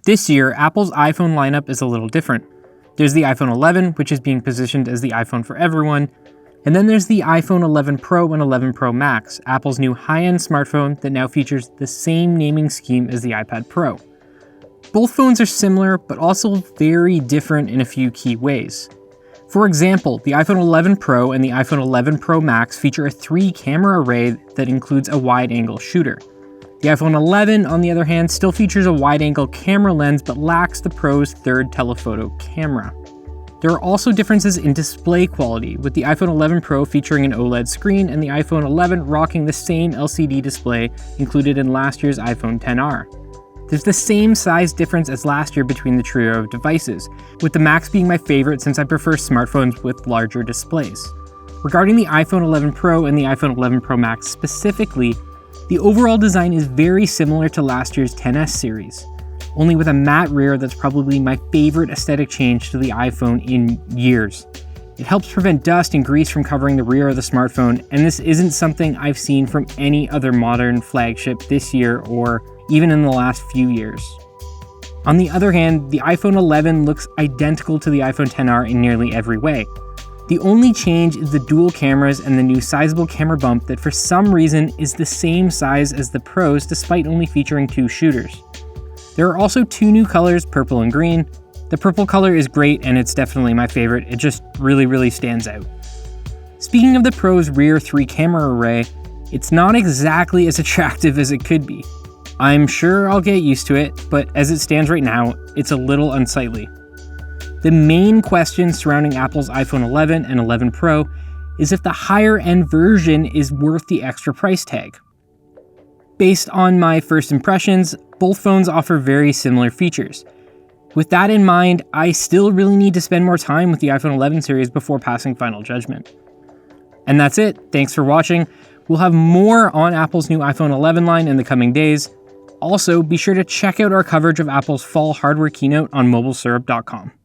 This year, Apple's iPhone lineup is a little different. There's the iPhone 11, which is being positioned as the iPhone for everyone, and then there's the iPhone 11 Pro and 11 Pro Max, Apple's new high-end smartphone that now features the same naming scheme as the iPad Pro. Both phones are similar, but also very different in a few key ways. For example, the iPhone 11 Pro and the iPhone 11 Pro Max feature a 3-camera array that includes a wide-angle shooter. The iPhone 11, on the other hand, still features a wide-angle camera lens but lacks the Pro's third telephoto camera. There are also differences in display quality, with the iPhone 11 Pro featuring an OLED screen and the iPhone 11 rocking the same LCD display included in last year's iPhone XR. There's the same size difference as last year between the trio of devices, with the Max being my favorite since I prefer smartphones with larger displays. Regarding the iPhone 11 Pro and the iPhone 11 Pro Max specifically, the overall design is very similar to last year's XS series, only with a matte rear that's probably my favorite aesthetic change to the iPhone in years. It helps prevent dust and grease from covering the rear of the smartphone, and this isn't something I've seen from any other modern flagship this year or even in the last few years. On the other hand, the iPhone 11 looks identical to the iPhone XR in nearly every way. The only change is the dual cameras and the new Sizable camera bump that for some reason is the same size as the Pros despite only featuring 2 shooters. There are also 2 new colors, purple and green. The purple color is great and it's definitely my favorite, it just really stands out. Speaking of the Pro's rear 3-camera array, it's not exactly as attractive as it could be. I'm sure I'll get used to it, but as it stands right now, it's a little unsightly. The main question surrounding Apple's iPhone 11 and 11 Pro is if the higher end version is worth the extra price tag. Based on my first impressions, both phones offer very similar features. With that in mind, I still really need to spend more time with the iPhone 11 series before passing final judgment. And that's it. Thanks for watching. We'll have more on Apple's new iPhone 11 line in the coming days. Also, be sure to check out our coverage of Apple's fall hardware keynote on MobileSyrup.com.